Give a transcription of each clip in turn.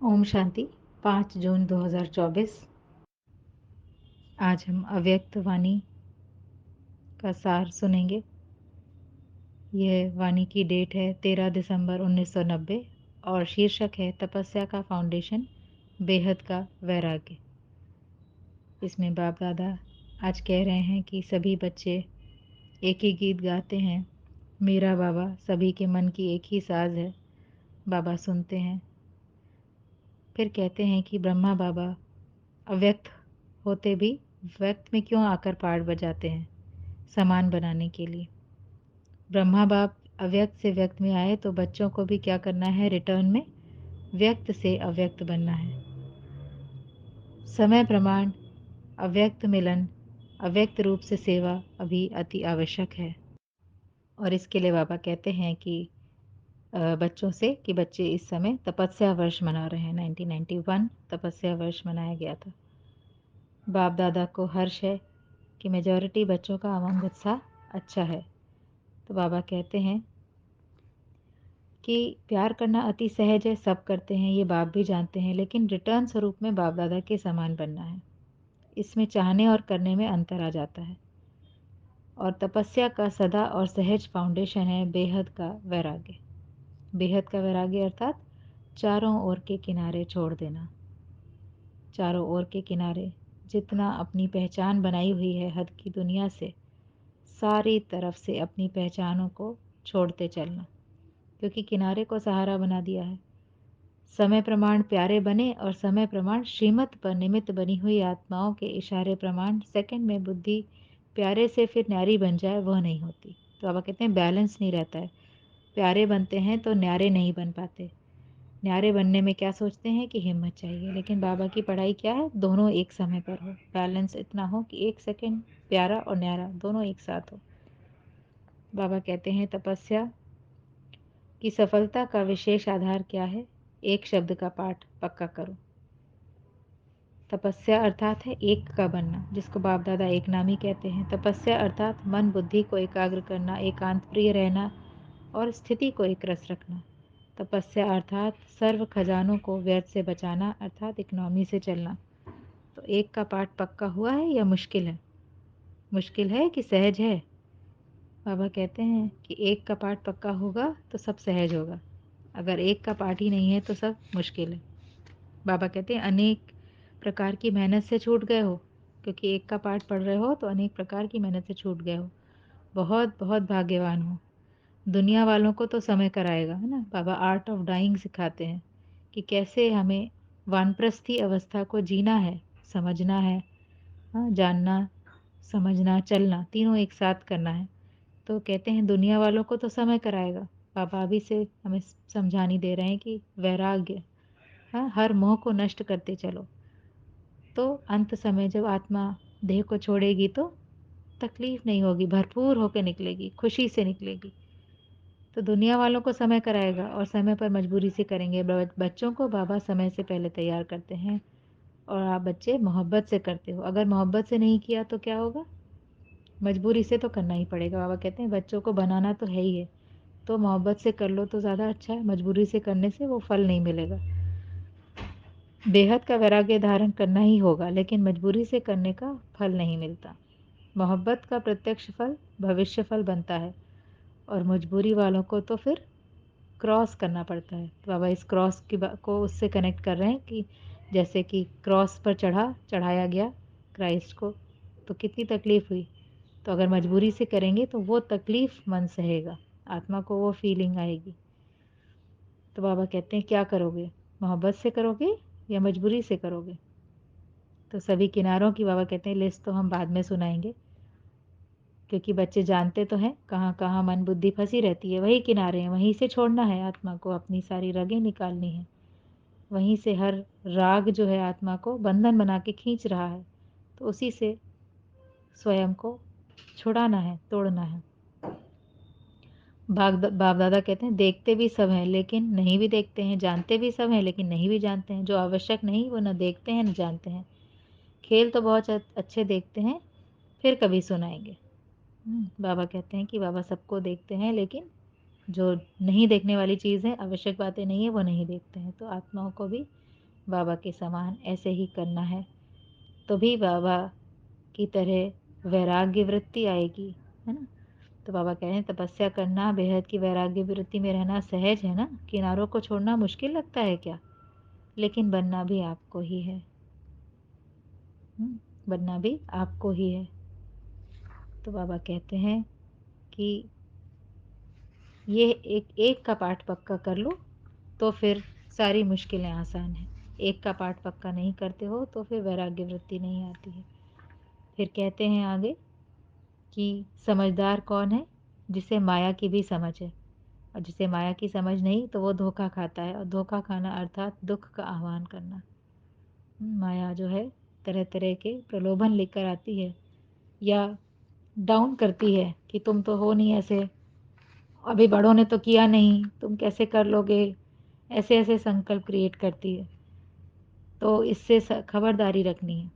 ओम शांति। 5 जून 2024। आज हम अव्यक्त वाणी का सार सुनेंगे। यह वाणी की डेट है 13 दिसंबर 1990 और शीर्षक है तपस्या का फाउंडेशन, बेहद का वैराग्य। इसमें बाप दादा आज कह रहे हैं कि सभी बच्चे एक ही गीत गाते हैं, मेरा बाबा सभी के मन की एक ही साज है। बाबा सुनते हैं, फिर कहते हैं कि ब्रह्मा बाबा अव्यक्त होते भी व्यक्त में क्यों आकर पाठ बजाते हैं, समान बनाने के लिए। ब्रह्मा बाप अव्यक्त से व्यक्त में आए तो बच्चों को भी क्या करना है, रिटर्न में व्यक्त से अव्यक्त बनना है। समय प्रमाण, अव्यक्त मिलन, अव्यक्त रूप से सेवा अभी अति आवश्यक है। और इसके लिए बाबा कहते हैं कि बच्चों से कि बच्चे इस समय तपस्या वर्ष मना रहे हैं। 1991 तपस्या वर्ष मनाया गया था। बाप दादा को हर्ष है कि मेजॉरिटी बच्चों का उमंग उत्साह अच्छा है। तो बाबा कहते हैं कि प्यार करना अति सहज है, सब करते हैं, ये बाप भी जानते हैं, लेकिन रिटर्न स्वरूप में बाप दादा के समान बनना है। इसमें चाहने और करने में अंतर आ जाता है। और तपस्या का सदा और सहज फाउंडेशन है बेहद का वैराग्य। बेहद का वैराग्य अर्थात चारों ओर के किनारे छोड़ देना। चारों ओर के किनारे जितना अपनी पहचान बनाई हुई है हद की दुनिया से, सारी तरफ से अपनी पहचानों को छोड़ते चलना, क्योंकि किनारे को सहारा बना दिया है। समय प्रमाण प्यारे बने और समय प्रमाण श्रीमत पर निमित्त बनी हुई आत्माओं के इशारे प्रमाण सेकंड में बुद्धि प्यारे से फिर न्यारी बन जाए, वह नहीं होती। तो बाबा कहते हैं बैलेंस नहीं रहता है। प्यारे बनते हैं तो न्यारे नहीं बन पाते। न्यारे बनने में क्या सोचते हैं कि हिम्मत चाहिए, लेकिन बाबा की पढ़ाई क्या है, दोनों एक समय पर हो। बैलेंस इतना हो कि एक सेकंड प्यारा और न्यारा दोनों एक साथ हो। बाबा कहते हैं तपस्या की सफलता का विशेष आधार क्या है, एक शब्द का पाठ पक्का करो। तपस्या अर्थात है एक का बनना, जिसको बाप दादा एक नामी कहते हैं। तपस्या अर्थात मन बुद्धि को एकाग्र करना, एकांत प्रिय रहना और स्थिति को एक रस रखना। तपस्या अर्थात सर्व खजानों को व्यर्थ से बचाना, अर्थात इकोनॉमी से चलना। तो एक का पाठ पक्का हुआ है या मुश्किल है? मुश्किल है कि सहज है? बाबा कहते हैं कि एक का पाठ पक्का होगा तो सब सहज होगा, अगर एक का पाठ ही नहीं है तो सब मुश्किल है। बाबा कहते हैं अनेक प्रकार की मेहनत से छूट गए हो, क्योंकि एक का पाठ पढ़ रहे हो तो अनेक प्रकार की मेहनत से छूट गए हो। बहुत बहुत भाग्यवान हो। दुनिया वालों को तो समय कराएगा, है ना। बाबा आर्ट ऑफ डाइंग सिखाते हैं कि कैसे हमें वानप्रस्थी अवस्था को जीना है, समझना है, हाँ, जानना, समझना, चलना, तीनों एक साथ करना है। तो कहते हैं दुनिया वालों को तो समय कराएगा। बाबा अभी से हमें समझानी दे रहे हैं कि वैराग्य, हाँ, हर मोह को नष्ट करते चलो। तो अंत समय जब आत्मा देह को छोड़ेगी तो तकलीफ नहीं होगी, भरपूर होकर निकलेगी, खुशी से निकलेगी। तो दुनिया वालों को समय कराएगा और समय पर मजबूरी से करेंगे। बच्चों को बाबा समय से पहले तैयार करते हैं और आप बच्चे मोहब्बत से करते हो। अगर मोहब्बत से नहीं किया तो क्या होगा? मजबूरी से तो करना ही पड़ेगा। बाबा कहते हैं बच्चों को बनाना तो है ही है, तो मोहब्बत से कर लो तो ज़्यादा अच्छा है। मजबूरी से करने से वो फल नहीं मिलेगा। बेहद का वैराग्य धारण करना ही होगा, लेकिन मजबूरी से करने का फल नहीं मिलता। मोहब्बत का प्रत्यक्ष फल भविष्य फल बनता है और मजबूरी वालों को तो फिर क्रॉस करना पड़ता है। तो बाबा इस क्रॉस की को उससे कनेक्ट कर रहे हैं कि जैसे कि क्रॉस पर चढ़ाया गया क्राइस्ट को, तो कितनी तकलीफ़ हुई। तो अगर मजबूरी से करेंगे तो वो तकलीफ़ मन सहेगा, आत्मा को वो फीलिंग आएगी। तो बाबा कहते हैं क्या करोगे, मोहब्बत से करोगे या मजबूरी से करोगे? तो सभी किनारों की बाबा कहते हैं लिस्ट तो हम बाद में सुनाएंगे, क्योंकि बच्चे जानते तो हैं कहाँ कहाँ मन बुद्धि फंसी रहती है। वही किनारे हैं, वहीं से छोड़ना है आत्मा को, अपनी सारी रगें निकालनी है। वहीं से हर राग जो है आत्मा को बंधन बना के खींच रहा है, तो उसी से स्वयं को छुड़ाना है, तोड़ना है। बाप दादा कहते हैं देखते भी सब हैं लेकिन नहीं भी देखते हैं, जानते भी सब हैं लेकिन नहीं भी जानते हैं। जो आवश्यक नहीं वो न देखते हैं न जानते हैं। खेल तो बहुत अच्छे देखते हैं, फिर कभी सुनाएंगे। बाबा कहते हैं कि बाबा सबको देखते हैं, लेकिन जो नहीं देखने वाली चीज़ है, आवश्यक बातें नहीं है, वो नहीं देखते हैं। तो आत्माओं को भी बाबा के समान ऐसे ही करना है, तो भी बाबा की तरह वैराग्य वृत्ति आएगी, है ना। तो बाबा कह रहे हैं तपस्या करना, बेहद की वैराग्य वृत्ति में रहना सहज है ना। किनारों को छोड़ना मुश्किल लगता है क्या? लेकिन बनना भी आपको ही है। बनना भी आपको ही है। तो बाबा कहते हैं कि ये एक एक का पाठ पक्का कर लो तो फिर सारी मुश्किलें आसान हैं। एक का पाठ पक्का नहीं करते हो तो फिर वैराग्य वृत्ति नहीं आती है। फिर कहते हैं आगे कि समझदार कौन है? जिसे माया की भी समझ है, और जिसे माया की समझ नहीं तो वो धोखा खाता है। और धोखा खाना अर्थात दुख का आह्वान करना। माया जो है तरह तरह के प्रलोभन लेकर आती है या डाउन करती है कि तुम तो हो नहीं ऐसे, अभी बड़ों ने तो किया नहीं, तुम कैसे कर लोगे, ऐसे ऐसे संकल्प क्रिएट करती है। तो इससे खबरदारी रखनी है,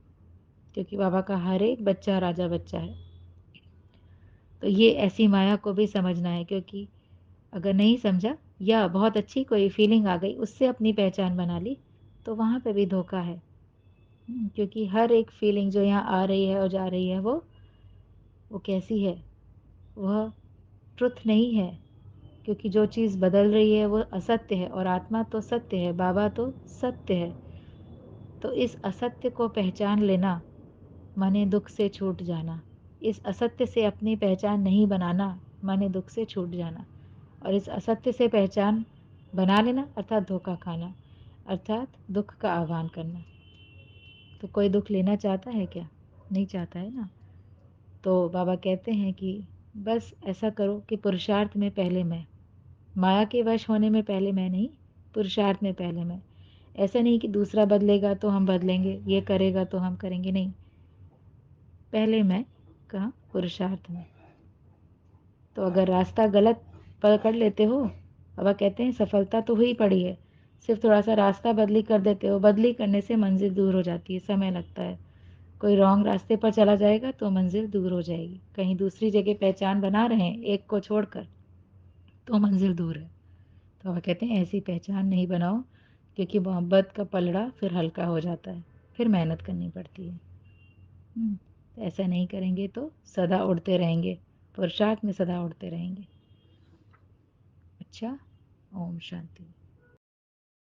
क्योंकि बाबा का हर एक बच्चा राजा बच्चा है। तो ये ऐसी माया को भी समझना है, क्योंकि अगर नहीं समझा या बहुत अच्छी कोई फीलिंग आ गई उससे अपनी पहचान बना ली तो वहाँ पे भी धोखा है। क्योंकि हर एक फीलिंग जो यहाँ आ रही है और जा रही है वो कैसी है? वह ट्रुथ नहीं है, क्योंकि जो चीज़ बदल रही है वो असत्य है, और आत्मा तो सत्य है, बाबा तो सत्य है। तो इस असत्य को पहचान लेना माने दुख से छूट जाना। इस असत्य से अपनी पहचान नहीं बनाना माने दुख से छूट जाना। और इस असत्य से पहचान बना लेना अर्थात धोखा खाना, अर्थात दुख का आह्वान करना। तो कोई दुख लेना चाहता है क्या? नहीं चाहता है ना। तो बाबा कहते हैं कि बस ऐसा करो कि पुरुषार्थ में पहले मैं, माया के वश होने में पहले मैं नहीं, पुरुषार्थ में पहले मैं। ऐसा नहीं कि दूसरा बदलेगा तो हम बदलेंगे, ये करेगा तो हम करेंगे, नहीं। पहले मैं कहाँ? पुरुषार्थ में। तो अगर रास्ता गलत पकड़ लेते हो, बाबा कहते हैं सफलता तो हुई पड़ी है, सिर्फ थोड़ा सा रास्ता बदली कर देते हो, बदली करने से मंजिल दूर हो जाती है, समय लगता है। कोई रॉन्ग रास्ते पर चला जाएगा तो मंजिल दूर हो जाएगी। कहीं दूसरी जगह पहचान बना रहे हैं एक को छोड़कर तो मंजिल दूर है। तो बाबा कहते हैं ऐसी पहचान नहीं बनाओ, क्योंकि मोहब्बत का पलड़ा फिर हल्का हो जाता है, फिर मेहनत करनी पड़ती है। तो ऐसा नहीं करेंगे तो सदा उड़ते रहेंगे, पुरुषार्थ में सदा उड़ते रहेंगे। अच्छा, ओम शांति।